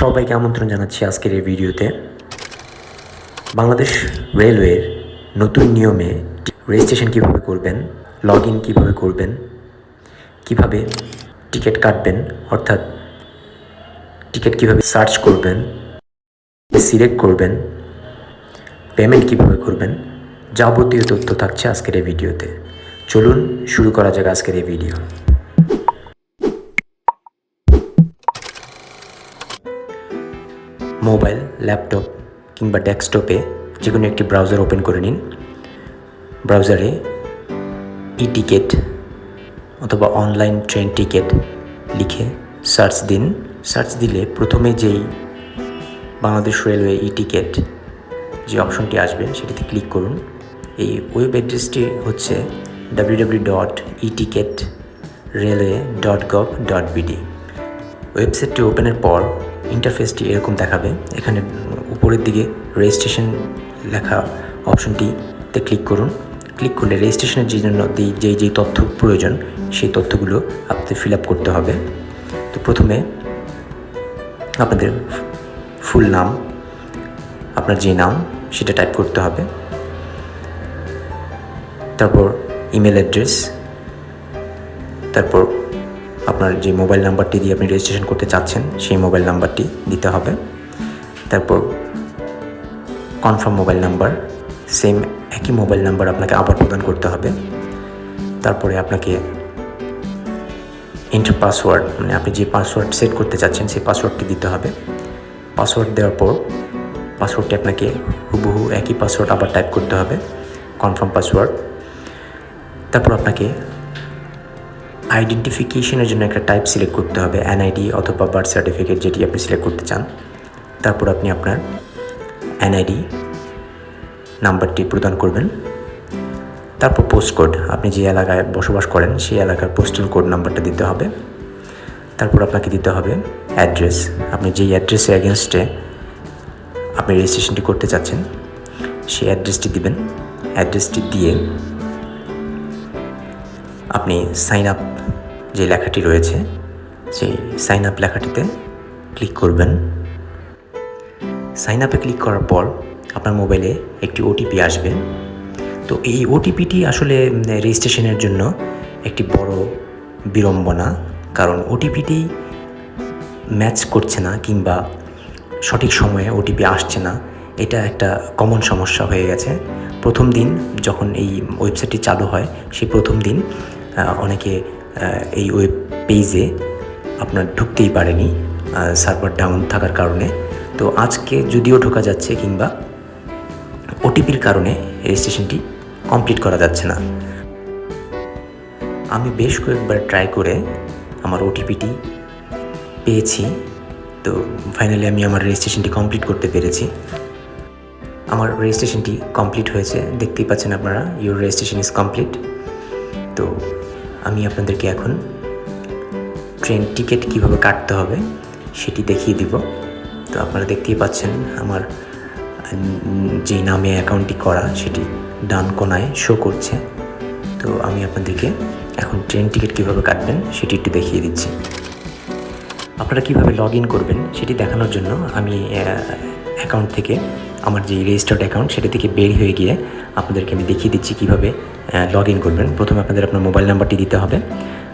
সবাইকে আমন্ত্রণ জানাচ্ছি আজকের এই ভিডিওতে। বাংলাদেশ রেলওয়ের নতুন নিয়মে রেজিস্ট্রেশন কীভাবে করবেন, লগ ইন কীভাবে করবেন, কীভাবে টিকিট কাটবেন, অর্থাৎ টিকিট কীভাবে সার্চ করবেন, সিলেক্ট করবেন, পেমেন্ট কীভাবে করবেন, যাবতীয় তথ্য থাকছে আজকের এই ভিডিওতে। চলুন শুরু করা যাক আজকের এই ভিডিও। মোবাইল, ল্যাপটপ কিংবা ডেস্কটপে যে কোনো একটি ব্রাউজার ওপেন করে নিন। ব্রাউজারে ই টিকিট অথবা অনলাইন ট্রেন টিকিট লিখে সার্চ দিন। সার্চ দিলে প্রথমে যেই বাংলাদেশ রেলওয়ে ই টিকিট যে অপশনটি আসবে সেটিতে ক্লিক করুন। এই ওয়েব অ্যাড্রেসটি হচ্ছে www.eticket.railway.gov.bd। ওয়েবসাইটটি ওপেনের পর ইন্টারফেসটি এরকম দেখাবে। এখানে উপরের দিকে রেজিস্ট্রেশন লেখা অপশনটিতে ক্লিক করুন। ক্লিক করলে রেজিস্ট্রেশনের জন্য যেই তথ্য প্রয়োজন সেই তথ্যগুলো আপনাদের ফিল আপ করতে হবে। তো প্রথমে আপনাদের ফুল নাম, আপনার যে নাম সেটা টাইপ করতে হবে। তারপর ইমেল অ্যাড্রেস, তারপর আপনার যে মোবাইল নাম্বারটি দিয়ে আপনি রেজিস্ট্রেশন করতে চাচ্ছেন সেই মোবাইল নাম্বারটি দিতে হবে। তারপর কনফার্ম মোবাইল নাম্বার, সেম একই মোবাইল নাম্বার আপনাকে আবার প্রদান করতে হবে। তারপরে আপনাকে এন্টার পাসওয়ার্ড, মানে আপনি যে পাসওয়ার্ড সেট করতে চাচ্ছেন সেই পাসওয়ার্ডটি দিতে হবে। পাসওয়ার্ড দেওয়ার পর পাসওয়ার্ডটি আপনাকে হুবহু একই পাসওয়ার্ড আবার টাইপ করতে হবে, কনফার্ম পাসওয়ার্ড। তারপর আপনাকে আইডেন্টিফিকেশনের জন্য একটা টাইপ সিলেক্ট করতে হবে, এনআইডি অথবা বার্থ সার্টিফিকেট যেটি আপনি সিলেক্ট করতে চান। তারপর আপনি আপনার এনআইডি নাম্বারটি প্রদান করবেন। তারপর পোস্ট কোড, আপনি যে এলাকায় বসবাস করেন সেই এলাকার পোস্টাল কোড নাম্বারটা দিতে হবে। তারপর আপনাকে দিতে হবে অ্যাড্রেস, আপনি যেই অ্যাড্রেসের এগেনস্টে আপনি রেজিস্ট্রেশনটি করতে চাচ্ছেন সেই অ্যাড্রেসটি দিবেন। অ্যাড্রেসটি দিয়ে আপনি সাইন আপ যে লেখাটি রয়েছে সেই সাইন আপ লেখাটিতে ক্লিক করবেন। সাইন আপে ক্লিক করার পর আপনার মোবাইলে একটি ওটিপি আসবে। তো এই ওটিপিটি আসলে রেজিস্ট্রেশনের জন্য একটি বড় বিড়ম্বনা, কারণ ওটিপিটি ম্যাচ করছে না কিংবা সঠিক সময়ে ওটিপি আসছে না। এটা একটা কমন সমস্যা হয়ে গেছে। প্রথম দিন যখন এই ওয়েবসাইটটি চালু হয় সেই প্রথম দিন অনেকে এই ওয়েব পেজে আপনার ঢুকতেই পারেনি সার্ভার ডাউন থাকার কারণে। তো আজকে যদিও ঢোকা যাচ্ছে কিংবা ওটিপির কারণে রেজিস্ট্রেশনটি কমপ্লিট করা যাচ্ছে না। আমি বেশ কয়েকবার ট্রাই করে আমার ওটিপিটি পেয়েছি। তো ফাইনালি আমি আমার রেজিস্ট্রেশনটি কমপ্লিট করতে পেরেছি। আমার রেজিস্ট্রেশনটি কমপ্লিট হয়েছে, দেখতেই পাচ্ছেন আপনারা, ইউর রেজিস্ট্রেশন ইজ কমপ্লিট। তো আমি আপনাদেরকে এখন ট্রেন টিকিট কীভাবে কাটতে হবে সেটি দেখিয়ে দিব। তো আপনারা দেখতেই পাচ্ছেন আমার যে নামে অ্যাকাউন্টটি করা সেটি ডান কোনায় শো করছে। তো আমি আপনাদেরকে এখন ট্রেন টিকিট কীভাবে কাটবেন সেটি একটু দেখিয়ে দিচ্ছি। আপনারা কীভাবে লগ ইন করবেন সেটি দেখানোর জন্য আমি অ্যাকাউন্ট থেকে, আমার যে রেজিস্টার্ড অ্যাকাউন্ট সেটা থেকে বের হয়ে গিয়ে আপনাদেরকে আমি দেখিয়ে দিচ্ছি কীভাবে লগ ইন করবেন। প্রথমে আপনাদের আপনার মোবাইল নাম্বারটি দিতে হবে।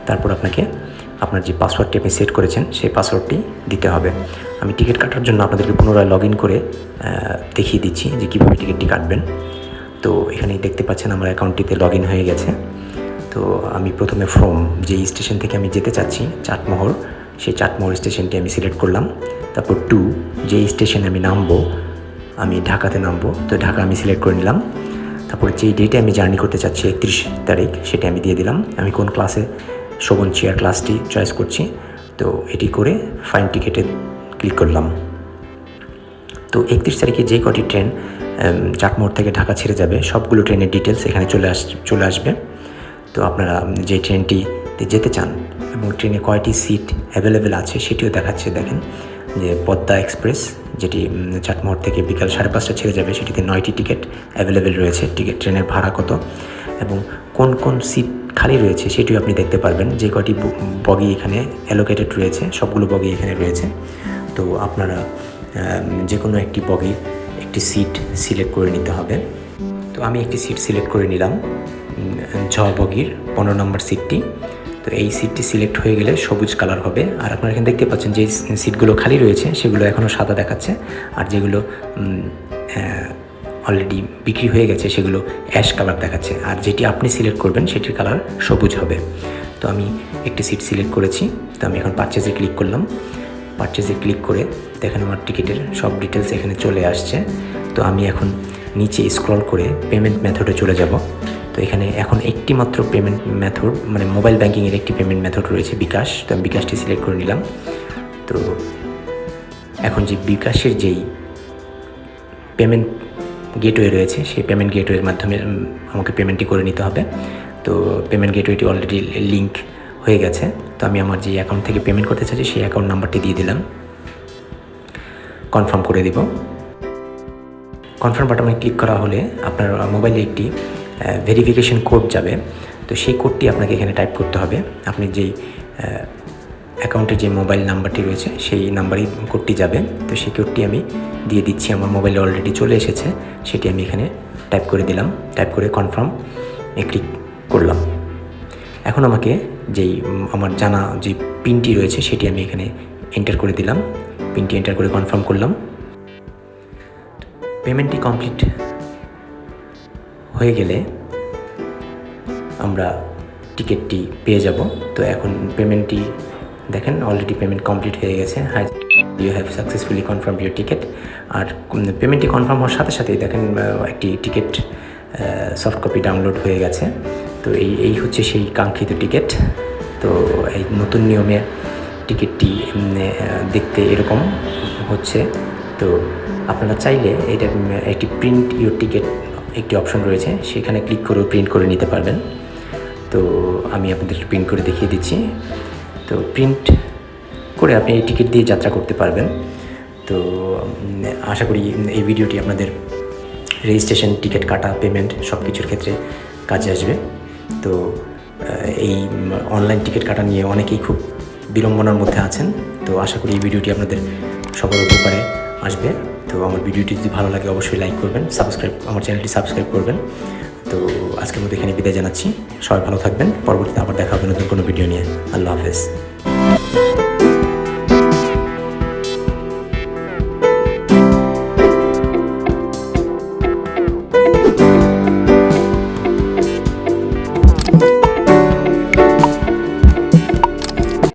তারপর আপনাকে আপনার যে পাসওয়ার্ডটি আপনি সেট করেছেন সেই পাসওয়ার্ডটি দিতে হবে। আমি টিকিট কাটার জন্য আপনাদেরকে পুনরায় লগ ইন করে দেখিয়ে দিচ্ছি যে কীভাবে টিকিটটি কাটবেন। তো এখানে দেখতে পাচ্ছেন আমার অ্যাকাউন্টটিতে লগ ইন হয়ে গেছে। তো আমি প্রথমে ফ্রম যে স্টেশন থেকে আমি যেতে চাচ্ছি চাটমোহর, সেই চাটমোহর স্টেশনটি আমি সিলেক্ট করলাম। তারপর টু যে স্টেশনে আমি নামবো, আমি ঢাকাতে নামবো, তো ঢাকা আমি সিলেক্ট করে নিলাম। তারপরে যেই ডেটে আমি জার্নি করতে চাচ্ছি 31 তারিখ সেটা আমি দিয়ে দিলাম। আমি কোন ক্লাসে শোভন চেয়ার ক্লাসটি চয়েস করছি। তো এটি করে ফাইন টিকিটে ক্লিক করলাম। তো 31 তারিখে যে কটি ট্রেন চাটমোহর থেকে ঢাকা ছেড়ে যাবে সবগুলো ট্রেনের ডিটেলস এখানে চলে আসবে। তো আপনারা যে ট্রেনটিতে যেতে চান এবং ট্রেনে কয়টি সিট অ্যাভেলেবেল আছে সেটিও দেখাচ্ছে। দেখেন যে পদ্মা এক্সপ্রেস যেটি চাটমোহর থেকে বিকাল 5:30 ছেড়ে যাবে সেটিতে 9টি টিকিট অ্যাভেলেবেল রয়েছে। ট্রেনের ভাড়া কত এবং কোন কোন সিট খালি রয়েছে সেটিও আপনি দেখতে পারবেন। যে কটি বগি এখানে অ্যালোকেটেড রয়েছে সবগুলো বগি এখানে রয়েছে। তো আপনারা যে কোনো একটি বগির একটি সিট সিলেক্ট করে নিতে হবে। তো আমি একটি সিট সিলেক্ট করে নিলাম, ঝ বগির 15 নম্বর সিটটি। তো এই সিটটি সিলেক্ট হয়ে গেলে সবুজ কালার হবে। আর আপনারা এখানে দেখতে পাচ্ছেন যে সিটগুলো খালি রয়েছে সেগুলো এখনও সাদা দেখাচ্ছে, আর যেগুলো অলরেডি বিক্রি হয়ে গেছে সেগুলো অ্যাশ কালার দেখাচ্ছে, আর যেটি আপনি সিলেক্ট করবেন সেটির কালার সবুজ হবে। তো আমি একটি সিট সিলেক্ট করেছি। তো আমি এখন পারচেজে ক্লিক করলাম। পারচেজে ক্লিক করে দেখেন আমার টিকিটের সব ডিটেলস এখানে চলে আসছে। তো আমি এখন নিচে স্ক্রল করে পেমেন্ট মেথডে চলে যাব। তো এখানে এখন একটি মাত্র পেমেন্ট মেথড, মানে মোবাইল ব্যাঙ্কিংয়ের একটি পেমেন্ট মেথড রয়েছে, বিকাশ। তো আমি বিকাশটি সিলেক্ট করে নিলাম। তো এখন যে বিকাশের যেই পেমেন্ট গেটওয়ে রয়েছে সেই পেমেন্ট গেটওয়ের মাধ্যমে আমাকে পেমেন্টটি করে নিতে হবে। তো পেমেন্ট গেটওয়েটি অলরেডি লিঙ্ক হয়ে গেছে। তো আমি আমার যে অ্যাকাউন্ট থেকে পেমেন্ট করতে চাইছি সেই অ্যাকাউন্ট নাম্বারটি দিয়ে দিলাম, কনফার্ম করে দিব। কনফার্ম বাটনে ক্লিক করা হলে আপনার মোবাইলে একটি ভেরিফিকেশন কোড যাবে। তো সেই কোডটি আপনাকে এখানে টাইপ করতে হবে। আপনি যেই অ্যাকাউন্টের যে মোবাইল নাম্বারটি রয়েছে সেই নাম্বারই কোডটি যাবে। তো সেই কোডটি আমি দিয়ে দিচ্ছি, আমার মোবাইলে অলরেডি চলে এসেছে, সেটি আমি এখানে টাইপ করে দিলাম। টাইপ করে কনফার্মে ক্লিক করলাম। এখন আমাকে যেই আমার জানা যে পিনটি রয়েছে সেটি আমি এখানে এন্টার করে দিলাম। পিনটি এন্টার করে কনফার্ম করলাম। পেমেন্টটি কমপ্লিট হয়ে গেলে আমরা টিকিটটি পেয়ে যাব। তো এখন পেমেন্টটি দেখেন অলরেডি পেমেন্ট কমপ্লিট হয়ে গেছে। Hi, you have successfully confirm your ticket. আর পেমেন্টটি কনফার্ম হওয়ার সাথে সাথেই দেখেন একটি টিকিট সফট কপি ডাউনলোড হয়ে গেছে। তো এই হচ্ছে সেই কাঙ্ক্ষিত টিকিট। তো এই নতুন নিয়মে টিকিটটি দেখতে এরকম হচ্ছে। তো আপনারা চাইলে এটা একটি প্রিন্ট ইউর টিকিট একটি অপশন রয়েছে, সেখানে ক্লিক করেও প্রিন্ট করে নিতে পারবেন। তো আমি আপনাদের প্রিন্ট করে দেখিয়ে দিচ্ছি। তো প্রিন্ট করে আপনি এই টিকিট দিয়ে যাত্রা করতে পারবেন। তো আশা করি এই ভিডিওটি আপনাদের রেজিস্ট্রেশন, টিকিট কাটা, পেমেন্ট সব কিছুর ক্ষেত্রে কাজে আসবে। তো এই অনলাইন টিকিট কাটা নিয়ে অনেকেই খুব বিড়ম্বনার মধ্যে আছেন। তো আশা করি এই ভিডিওটি আপনাদের সবার উপকারে আসবে। তো আমার ভিডিওটি যদি ভালো লাগে অবশ্যই লাইক করবেন, আমার চ্যানেলটি সাবস্ক্রাইব করবেন। তো আজকের মধ্যে এখানে বিদায় জানাচ্ছি। সবাই ভালো থাকবেন। পরবর্তীতে আবার দেখা হবে নতুন কোনো ভিডিও নিয়ে। আল্লাহ হাফেজ।